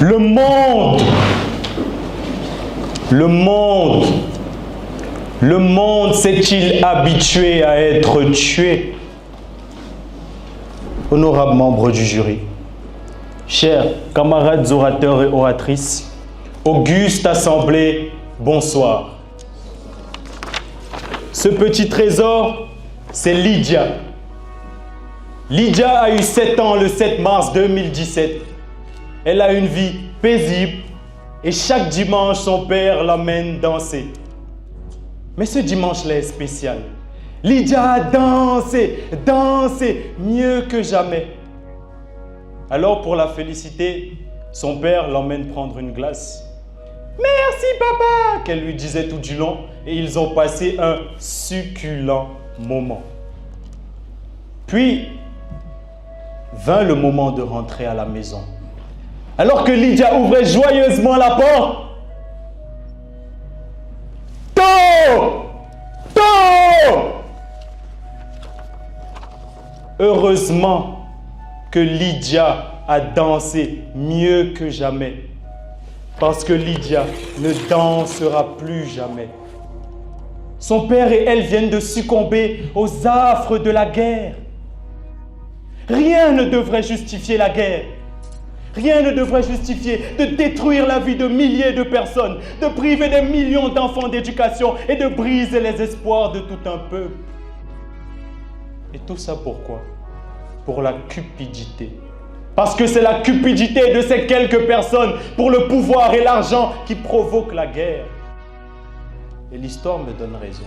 Le monde, le monde, le monde s'est-il habitué à être tué? Honorables membres du jury, chers camarades orateurs et oratrices, auguste assemblée, bonsoir. Ce petit trésor, c'est Lydia. Lydia a eu 7 ans le 7 mars 2017. Elle a une vie paisible et chaque dimanche, son père l'emmène danser. Mais ce dimanche-là est spécial. Lydia a dansé, dansé mieux que jamais. Alors pour la féliciter, son père l'emmène prendre une glace. « Merci papa » qu'elle lui disait tout du long et ils ont passé un succulent moment. Puis vint le moment de rentrer à la maison. Alors que Lydia ouvrait joyeusement la porte, heureusement que Lydia a dansé mieux que jamais. Parce que Lydia ne dansera plus jamais. Son père et elle viennent de succomber aux affres de la guerre. Rien ne devrait justifier la guerre. Rien ne devrait justifier de détruire la vie de milliers de personnes, de priver des millions d'enfants d'éducation et de briser les espoirs de tout un peuple. Et tout ça pourquoi? Pour la cupidité. Parce que c'est la cupidité de ces quelques personnes pour le pouvoir et l'argent qui provoquent la guerre. Et l'histoire me donne raison.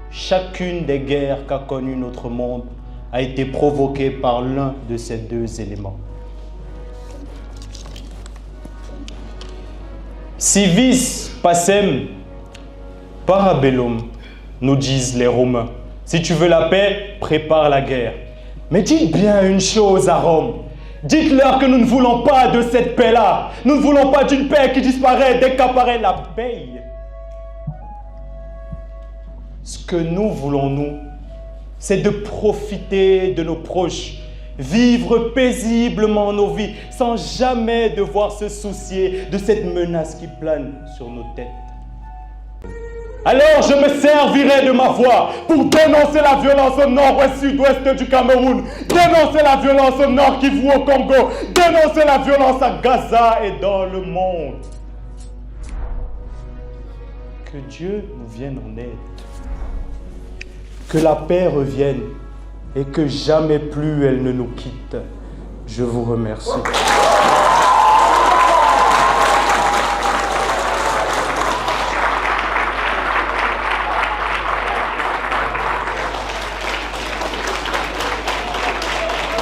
Chacune des guerres qu'a connues notre monde a été provoquée par l'un de ces deux éléments. Si vis pacem parabellum, nous disent les Romains. Si tu veux la paix, prépare la guerre. Mais dites bien une chose à Rome. Dites-leur que nous ne voulons pas de cette paix-là. Nous ne voulons pas d'une paix qui disparaît dès qu'apparaît la paix. Ce que nous voulons, nous, c'est de profiter de nos proches, vivre paisiblement nos vies, sans jamais devoir se soucier de cette menace qui plane sur nos têtes. Alors je me servirai de ma voix pour dénoncer la violence au nord-ouest, sud-ouest du Cameroun, dénoncer la violence au nord Kivu au Congo, dénoncer la violence à Gaza et dans le monde. Que Dieu nous vienne en aide, que la paix revienne et que jamais plus elle ne nous quitte. Je vous remercie.